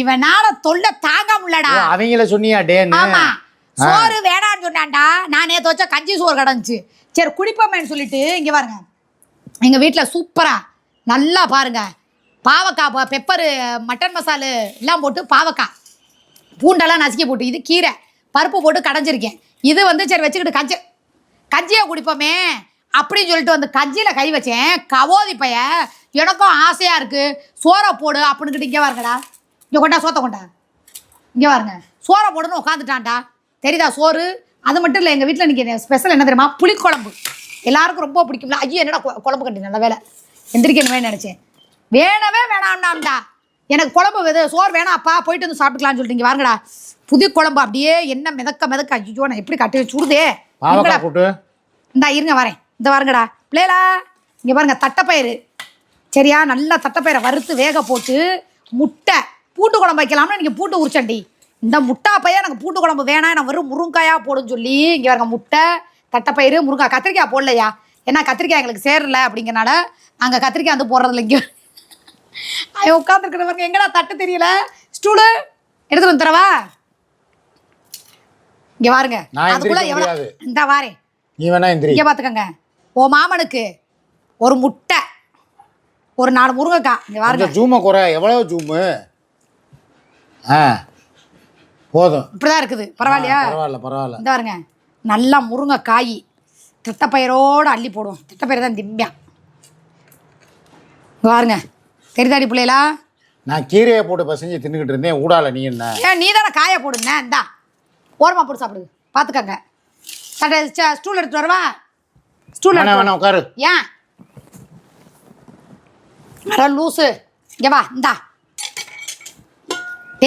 இவனால தொல்லை தாங்க முடியலடா. அவங்கள சொன்னியா டேன்னு? ஆமா, சோறு வேணான்னு சொன்னான்டா. நானே தோச்ச கஞ்சி சோறு கிடந்துச்சு. சரி குடிப்போமேன்னு சொல்லிட்டு இங்க பாருங்க, எங்க வீட்டுல சூப்பரா நல்லா பாருங்க, பாவக்காய் பெப்பரு மட்டன் மசாலு எல்லாம் போட்டு பாவக்காய் பூண்டெல்லாம் நசுக்கி போட்டு, இது கீரை பருப்பு போட்டு கடைஞ்சிருக்கேன். இது வந்து சரி வச்சுக்கிட்டு கஞ்சியை குடிப்போமே அப்படின்னு சொல்லிட்டு வந்து கஞ்சியில் கை வச்சேன். கவோதி பைய எனக்கும் ஆசையாக இருக்குது, சோறை போடு அப்படின்னுக்கிட்டு இங்கே பாருங்கடா, இங்கே கொண்டா சோத்தை கொண்டா, இங்கே பாருங்க சோறை போடுன்னு உட்காந்துட்டான்டா. தெரியுதா சோறு? அது மட்டும் இல்லை, எங்கள் வீட்டில் இன்றைக்கி ஸ்பெஷல் என்ன தெரியுமா? புளிக்குழம்பு. எல்லாருக்கும் ரொம்ப பிடிக்கும்ல. ஐயோ என்னடா குழம்பு கட்டி நல்ல வேலை எந்திரிக்கணுமே நினச்சேன். வேணவே வேணாம்டாம்டா, எனக்கு குழம்பு சோறு வேணாப்பா, போயிட்டு வந்து சாப்பிட்டுக்கலான்னு சொல்லிட்டு இங்கே வாங்கடா புது குழம்பு. அப்படியே என்ன மிதக்க ஐயோ நான் எப்படி கட்டி சுடுதே. இந்தா இருங்க வரேன், இந்த பாருங்கடா பிள்ளைகளா, இங்கே பாருங்க தட்டைப்பயிறு. சரியா, நல்லா தட்டைப்பயிரை வறுத்து வேக போட்டு முட்டை பூண்டு குழம்பு வைக்கலாம்னு நீங்கள் பூண்டு உரிச்சண்டி. இந்த முட்டா பையன் எனக்கு பூண்டு குழம்பு வேணாம், நான் வெறும் முருங்காயாக போடுன்னு சொல்லி இங்கே பாருங்க முட்டை தட்டைப்பயிறு முருங்காய். கத்திரிக்காய் போடலையா, ஏன்னா கத்திரிக்காய் எங்களுக்கு சேரல அப்படிங்கிறனால நாங்கள் கத்திரிக்காய் வந்து போடுறதில்ல. இங்கே உட்காந்துருக்கிற பாருங்க, எங்கடா தட்டு தெரியல, ஸ்டூலு எடுத்துட்டு வந்து தரவா? இங்கே பாருங்க, அதுக்குள்ள எவ்வளோ இந்த வாரேன். இங்கே பார்த்துக்கங்க, ஓ மாமனுக்கு ஒரு முட்டை ஒரு 4 முருங்கைக்காய். இங்கே பாருங்க ஜூமை குறை, எவ்வளோ ஜூமு போதும், இப்படிதான் இருக்குது. பரவாயில்லையா? பரவாயில்ல. இந்த பாருங்க நல்லா முருங்கைக்காய் தட்டைப்பயிரோடு அள்ளி போடுவோம். தட்டைப்பயிர் தான் திம்பியா பாருங்க. தெரிதாடி பிள்ளைகளா, நான் கீரையை போட்டு பசங்க தின்னுக்கிட்டு இருந்தேன். ஊடால நீ என்ன? ஏன் நீ தானே காயை போடுங்க, இந்தா ஓரமா போட்டு சாப்பிடுது. பார்த்துக்கங்க. ஸ்டூல் எடுத்து வரவா? ஸ்டூல் வேணாம் உட்காரு. ஏன் லூசு, இங்கே வா இந்தா.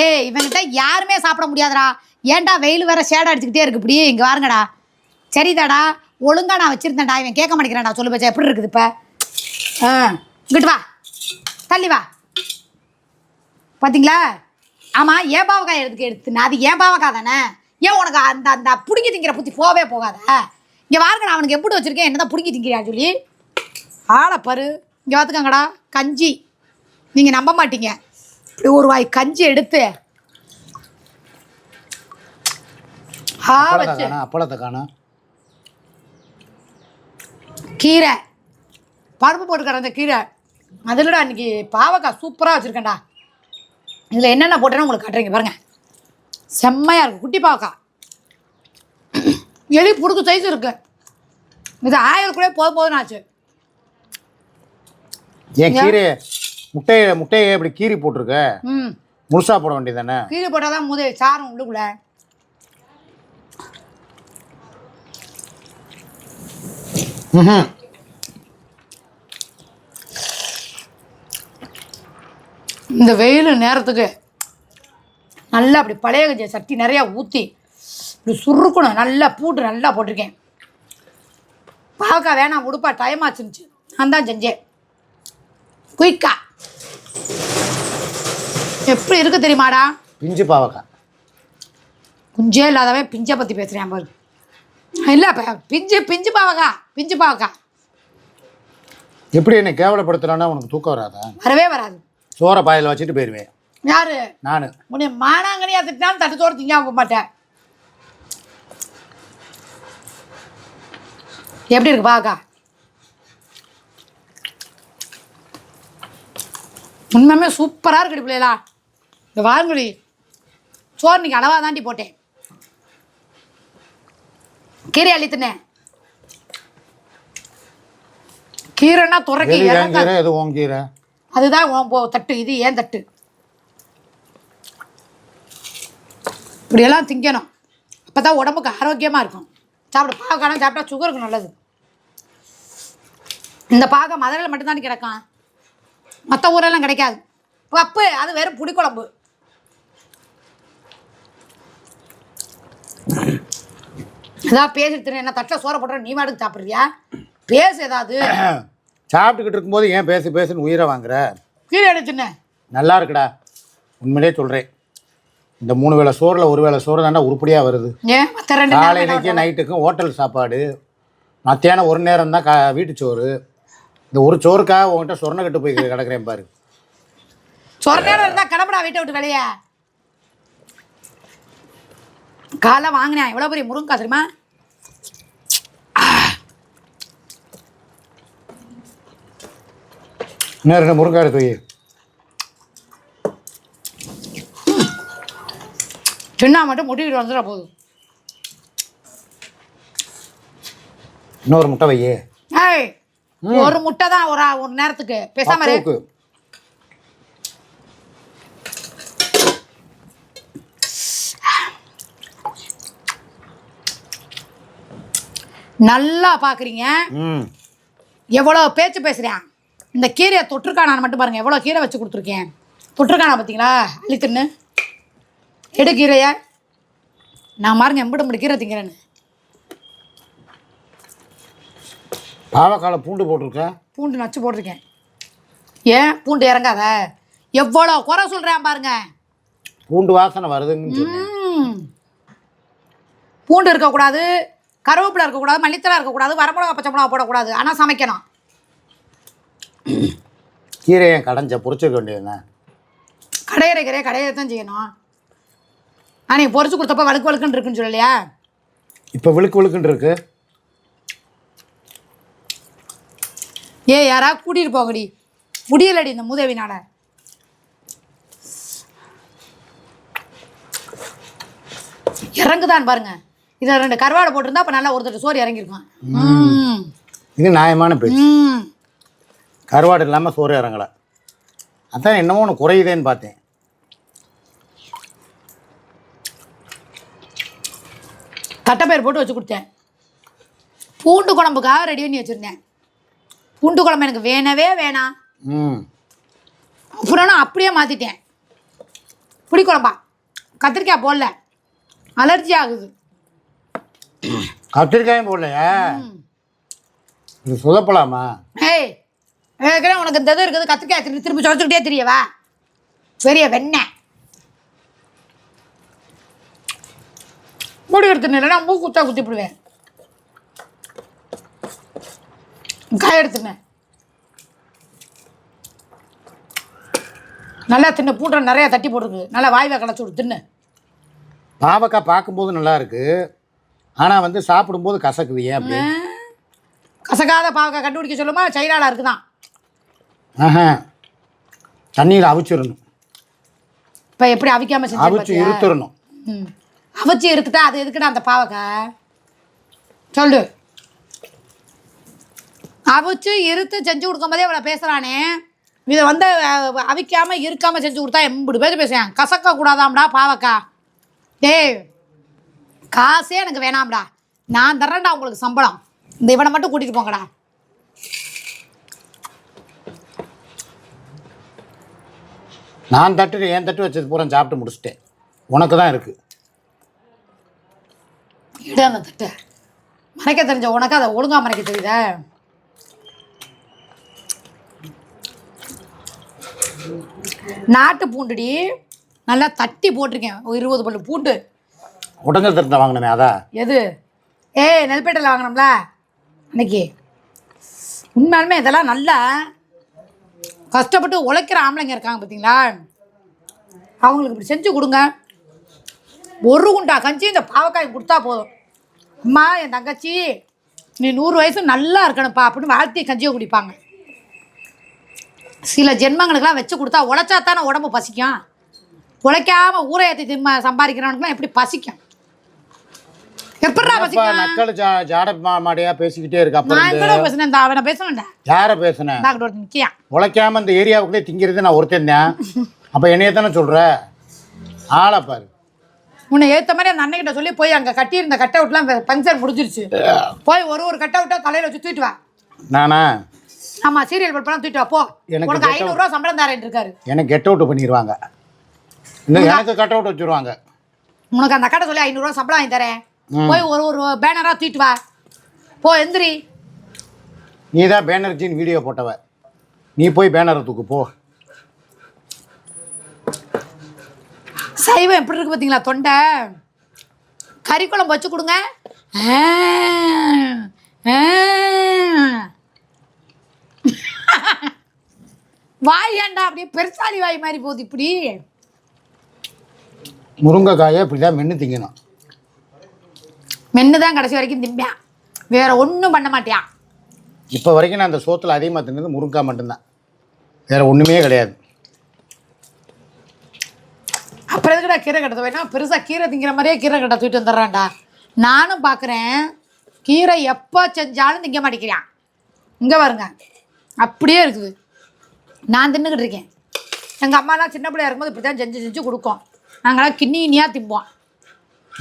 ஏய் இவங்கிட்ட யாருமே சாப்பிட முடியாதுடா. ஏன்டா வெயில் வேற ஷேடாக அடிச்சுக்கிட்டே இருக்கு இப்படி. இங்கே வாருங்கடா. சரிதாடா, ஒழுங்கா நான் வச்சுருந்தேன்டா, இவன் கேட்க மாட்டேங்கிறான்டா. சொல்லு பச்சா எப்படி இருக்குது இப்போ? இங்கிட்டு வா, தள்ளி வா. பார்த்தீங்களா? ஆமாம், ஏன் பாவக்காய் எடுத்துனா அது ஏன் பாவக்காய் தானே. ஏன் உனக்கு அந்த அந்த பிடுங்கி திங்கிற புத்தி போவே போகாத. இங்கே வாருங்கடா, அவனுக்கு எப்படி வச்சுருக்கேன், என்ன தான் பிடுங்கி திங்கிறியா சொல்லி ஆளப்பாரு. இங்கே பார்த்துக்கங்கடா கஞ்சி, நீங்கள் நம்ப மாட்டீங்க. இப்படி ஒரு வாய் கஞ்சி எடுத்து அப்பளத்தை காணோம், கீரை பருப்பு போட்டுக்கிற அந்த கீரை அதில்டா இன்னைக்கு பாவக்காய் சூப்பராக வச்சுருக்கேன்டா. இதில் என்னென்ன போட்டேன்னா உங்களுக்கு காட்டுறீங்க பாருங்க, செம்மையாக இருக்குது. குட்டி பாவக்காய் எலி புடுக்கு சைஸ் இருக்கு. இது 1000 கூட போதும்னு ஆச்சு. ஏன் கீரை முட்டையை இப்படி கீரி போட்டிருக்க? முழுசா போட வேண்டியது தானே? கீரை போட்டால் தான் முதல் சாரம் உள்ளுக்குள்ள. இந்த வெயில் நேரத்துக்கு நல்லா அப்படி பழைய கஞ்சி சட்டி நிறையா ஊற்றி இப்படி சுருக்கணும். நல்லா பூண்டு நல்லா போட்டிருக்கேன். பாவக்காய் வேணாம் உடுப்பா, டைம் ஆச்சுருந்துச்சு, நான் தான் செஞ்சேன் குயிக்கா. எப்படி இருக்கு தெரியுமாடா? பிஞ்சு பாவக்காய். குஞ்சே இல்லாதவன் பிஞ்சை பற்றி பேசுகிறேன் பாரு. இல்லை பிஞ்சு பாவக்காய். எப்படி என்ன கேவலப்படுத்துறான்னா உனக்கு தூக்கம் வராதா? வரவே வராது. சோறை பாயில் வச்சுட்டு போயிடுவேன். யாரு? நானு. உன்னை மானாங்கனியா திட்டாலும் தட்டு சோறு திங்காம போக மாட்டேன். எப்படி இருக்கு பாவக்காய்? உண்மையுமே சூப்பராக இருக்குடி பிள்ளைகளா. இந்த வாங்கடி சோறு இன்னைக்கு அளவாக தாண்டி போட்டேன். கீரை அள்ளி தின்னேன். கீரைன்னா துறக்கி கீரை, அதுதான் தட்டு, இது ஏன் தட்டு. இப்படியெல்லாம் திங்கணும், அப்போ தான் உடம்புக்கு ஆரோக்கியமாக இருக்கும். சாப்பிட பாவக்காய் சாப்பிட்டா சுகருக்கு நல்லது. இந்த பாவக்காய் மதுரையில் மட்டும்தான் கிடைக்கும், மற்ற ஊரெல்லாம் கிடைக்காது. பப்பு அது வெறும் புளிக்குழம்பு. ஏதாவது பேசிட்டு என்ன தட்டில் சோறை போடுற நீ மாட்டுக்கு சாப்பிட்றியா? பேசு ஏதாவது. சாப்பிட்டுக்கிட்டு இருக்கும்போது ஏன் பேசுன்னு உயிரை வாங்குற? கீழே அடிச்சுன்னு நல்லா இருக்குடா, உண்மையிலே சொல்கிறேன். இந்த 3 வேளை சோறில் 1 வேளை சோறு தானே உருப்படியாக வருது. ஏன் மற்ற 2 காலையிலைக்கும் நைட்டுக்கும் ஹோட்டல் சாப்பாடு, மத்தியானம் 1 நேரம் தான் வீட்டு சோறு. இந்த ஒரு சோறுக்காக உங்கள்கிட்ட சொர்ண கட்டு போய் கிடக்கிறேன் பாரு. சொர்ணேரம் இருந்தால் கிளம்புடா வீட்டை விட்டு வெளியே. காலைல வாங்கினேன் எவ்வளோ பெரிய முருங்கக்காய் தெரியுமா? இன்னும் 2 முருங்காய் தூய். சின்ன மட்டும் முட்டிக்கிட்டு வந்துட போகுது. இன்னொரு முட்டை வையே. ஏய், ஒரு முட்டை தான் ஒரு நேரத்துக்கு. பேசாம இரு. நல்லா பாக்குறீங்க. எவ்வளோ பேச்சு பேசுறேன். இந்த கீரையை தொற்றுக்கானா மட்டும் பாருங்க, எவ்வளோ கீரை வச்சு கொடுத்துருக்கேன். தொற்றுக்கானா பார்த்தீங்களா? அழித்துன்னு எடு கீரைய. நான் பாருங்க எம்பிட கீரை திங்கிறேன்னு. பாவக்கால பூண்டு போட்டிருக்கேன். பூண்டு நச்சு போட்டிருக்கேன். ஏன் பூண்டு இறங்காத? எவ்வளோ குறை சொல்கிறேன் பாருங்க. பூண்டு வாசனை வருதுன்னு. பூண்டு இருக்கக்கூடாது, கருவேப்பிலை இருக்கக்கூடாது, மல்லித்தலை இருக்கக்கூடாது, வரமிளகா பச்சை மிளகா போடக்கூடாது. ஆனால் சமைக்கணும். கீரையை கடைஞ்ச பொரிச்சிருக்க வேண்டியதுண்ணே. கடையிற கீரையை கடையை தான் செய்யணும். நீங்கள் பொரிச்சு கொடுத்தப்ப வழுக்கு வழுக்குன்னு இருக்குன்னு சொல்லலையா? இப்போ விழுக்கு விழுக்குன்னு இருக்கு. யாராவது கூட்டிகிட்டு போங்கடி. முடியலடி இந்த மூதேவினால. இறங்குதான் பாருங்க. இதில் 2 கருவாடை போட்டிருந்தா அப்போ நல்லா ஒருத்தர் சோறு இறங்கியிருக்கும். இது நியாயமான பேச்சு. கருவாடு இல்லாமல் சோறு இறங்கலை. அதான் என்னமோ ஒன்று குறையுதேன்னு பார்த்தேன். தட்டைப்பயிர் போட்டு வச்சு கொடுத்தேன். பூண்டு குழம்புக்காக ரெடி பண்ணி வச்சுருந்தேன். பூண்டு குழம்பு எனக்கு வேணவே வேணாம். அப்புறம் நான் அப்படியே மாற்றிட்டேன். புளி குழம்பா கத்திரிக்காய் போடல, அலர்ஜி ஆகுது. கத்திரிக்காயும் போடலையா? இது சொதப்பலாமா? ஏய், ஏற்கனவே உனக்கு இந்த இது இருக்குது. கத்திரிக்காய் திருப்பி சொதச்சுக்கிட்டே தெரியவா? பெரிய வெண்ணெய் மூடி எடுத்துன்னு இல்லைன்னா மூக்கு குத்தா குத்திப்பிடுவேன். காய் எடுத்துனேன். நல்லா தின்னு. பூண்டை நிறையா தட்டி போட்டுருக்கு. நல்லா வாய்வை களைச்சி விடு தின்னு. பாவக்காய் பார்க்கும்போது நல்லா இருக்கு, ஆனால் வந்து சாப்பிடும்போது கசக்குது. ஏன் அப்படி? கசக்காத பாவக்காய் கண்டுபிடிக்க சொல்லுமா? சைனால இருக்குதான். தண்ணியில் அவிச்சிடணும். இப்போ எப்படி அவிக்காம செஞ்சு? அவிச்சு இருத்துடணும். அவிச்சு இருத்துட்டா அது எதுக்குடா அந்த பாவக்காய் சொல்லு? அவிச்சு இருத்து செஞ்சு கொடுக்கும் போதே இவ்வளோ பேசுகிறானே. இதை வந்து அவிக்காமல் இருக்காமல் செஞ்சு கொடுத்தா எம்பது பேர் பேசுவேன். கசக்க கூடாதாம்டா பாவக்கா. டேய், காசே எனக்கு வேணாம்டா. நான் தர்றேன்டா உங்களுக்கு சம்பளம். இந்த இவனை மட்டும் கூட்டிகிட்டு போங்கடா. நான் தட்டு என் தட்டு வச்சது பூரா சாப்பிட்டு முடிச்சிட்டேன். உனக்கு தான் இருக்குது. இட அந்த தட்டை மறைக்க தெரிஞ்ச உனக்கு அதை ஒழுங்காக மறைக்க தெரியுதா? நாட்டு பூண்டுடி நல்லா தட்டி போட்டிருக்கேன். 20 பல்லு பூண்டு. உடஞ்ச தட்டை வாங்கினமே அதா? எது? நெல்பேட்டையில் வாங்கினோம்ல அன்னைக்கு. உண்மையாலுமே இதெல்லாம் நல்லா கஷ்டப்பட்டு உழைக்கிற ஆம்பளைங்க இருக்காங்க பார்த்தீங்களா? அவங்களுக்கு இப்படி செஞ்சு கொடுங்க. 1 குண்டா கஞ்சி இந்த பாவக்காய் கொடுத்தா போதும். அம்மா என் தங்கச்சி நீ 100 வயசு நல்லா இருக்கணும்ப்பா அப்படின்னு வாழ்த்தி கஞ்சியை குடிப்பாங்க. சில ஜென்மங்களுக்கெல்லாம் வச்சு கொடுத்தா உழைச்சா தானே உடம்பு பசிக்கும். உழைக்காம ஊரை ஏற்றி சம்பாதிக்கிறவனுக்குலாம் எப்படி பசிக்கும்? எப்படா பசிக்கும்? நக்கல் ஜாட மாடியா பேசிக்கிட்டே இருக்கா. நான் எங்கடா பேசுனேன்? அவனை பேசணும்டா. யாரை பேசுனேன்? நிற்கியா உழைக்காம இந்த ஏரியாவுக்குள்ளே திங்கிறது நான் ஒருத்தன் தான். அப்போ என்னைய தானே சொல்கிற? ஆளை பாரு. உன்னை ஏற்ற மாதிரி அந்த அன்னைக்கிட்ட சொல்லி போய் அங்கே கட்டியிருந்த கட் அவுட்லாம் பஞ்சர் முடிஞ்சிருச்சு. போய் ஒரு கட் அவுட்டாக தலையில் வச்சு தூக்கிட்டு வா. நானா? ஆமாம், சீரியல் படப்பெல்லாம் தூக்கிட்டு வா. போ. உனக்கு 500 ரூபா சம்பளம் தரேன் இருக்காரு. எனக்கு கெட் அவுட் பண்ணிடுவாங்க. இன்னும் எனக்கு கட் அவுட் வச்சுருவாங்க. உனக்கு அந்த கடை சொல்லி 500 ரூபா சம்பளம் வாங்கி தரேன். போய் ஒரு பேனராக தூக்கிட்டு வா. போ, எந்திரி. நீ தான் பேனர்ஜின்னு வீடியோ போட்டவ. நீ போய் பேனரை தூக்கு போ. சைவம் எப்படி இருக்கு பார்த்தீங்களா? தொண்டை கறி குழம்பு வச்சு கொடுங்க. வாய் ஏன்டா அப்படியே பெருசாலி வாய் மாதிரி போகுது இப்படி? முருங்கைக்காயை இப்படி தான் மென்று திங்கணும். மென்று தான் கடைசி வரைக்கும் திம்பியான், வேற ஒன்றும் பண்ண மாட்டியான். இப்போ வரைக்கும் நான் அந்த சோத்தில் அதிகமாக தின்னது முருங்கைக்காய் மட்டும்தான், வேறு ஒன்றுமே கிடையாது. அப்புறம் எதுக்குடா கீரை கட்டை வேணா? பெருசாக கீரை திங்கிற மாதிரியே கீரை கட்டை தூக்கிட்டு வந்துடுறான்டா. நானும் பார்க்குறேன், கீரை எப்போ செஞ்சாலும் திங்க மாட்டேங்கிறான். இங்கே பாருங்க, அப்படியே இருக்குது. நான் தின்னுக்கிட்டு இருக்கேன். எங்கள் அம்மாலாம் சின்ன பிள்ளையா இருக்கும்போது இப்படி தான் செஞ்சு செஞ்சு கொடுக்கும். நாங்களாம் கிண்ணியாக திம்போம்.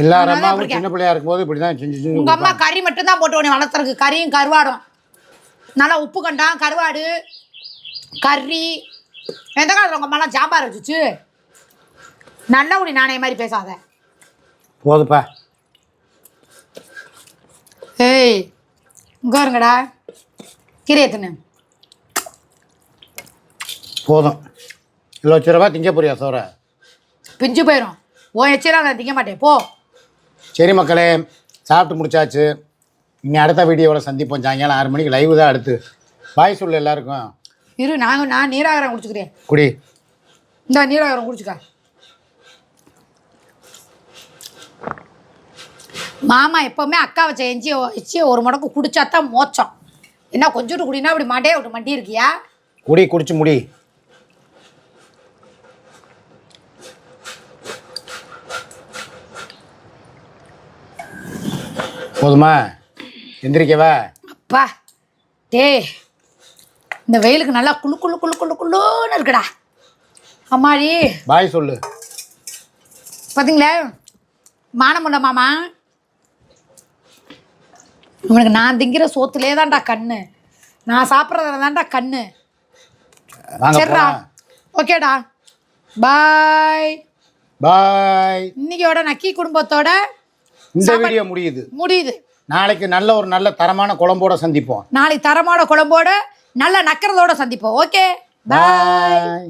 எல்லாரும் அம்மாவும் சின்ன பிள்ளையா இருக்கும்போது இப்படி தான் செஞ்சு செஞ்சு. உங்கள் அம்மா கறி மட்டும்தான் போட்டு உடனே வளர்த்துறதுக்கு, கறியும் கருவாடும். நல்லா உப்பு கண்டான் கருவாடு கறி. எந்த காலத்தில் உங்கள் அம்மாலாம் சாம்பார் வச்சுச்சு? நல்ல குடி நாணய மாதிரி பேசாத. போதுப்பா. ஏய் இங்கே வருங்கடா, கீரை எத்துன்னு போதும். 1,00,000 ரூபா திங்க போறியா சோற? பிஞ்சு போயிடும். ஓ எச்சலாம் நான் திங்க மாட்டேன் போ. சரி மக்களே, சாப்பிட்டு முடிச்சாச்சு. இனி அடுத்த வீடியோவில் சந்திப்போம். சாயங்காலம் 6 மணிக்கு லைவ் தான் அடுத்து. பாய் சொல்லு எல்லாருக்கும். இரு, நான் நீராகரம் குடிச்சுக்கிறேன். குடி. இந்த நீராகரம் குடிச்சுக்க. மாமா எப்போவுமே அக்கா வச்ச எஞ்சி ஒரு முடக்கு குடிச்சா தான் மோச்சம். என்ன கொஞ்சோட்டு குடினா அப்படி மாட்டே விட்டு மண்டி இருக்கியா? குடி, குடிச்சு முடி. போதுமா? எந்திரிக்கவா? அப்பா டேய், இந்த வெயிலுக்கு நல்லா குளு குளு குளு குளு குளுன்னு இருக்குடா. அம்மாடி பாய் சொல்லு. பார்த்தீங்களா மானமுண்ட மாமா, உனக்கு நான் திங்கிற சோத்துலேயே தான்டா கண்ணு, நான் சாப்பிட்றதுல தான்டா கண்ணு. சரிடா, ஓகேடா, பாய் பாய். இன்னைக்கோட நக்கி குடும்பத்தோட இந்த வீடியோ முடியுது. நாளைக்கு நல்ல தரமான குழம்போட சந்திப்போம். நாளைக்கு தரமான குழம்போட நல்ல நக்கிறதோட சந்திப்போம். ஓகே, பாய்.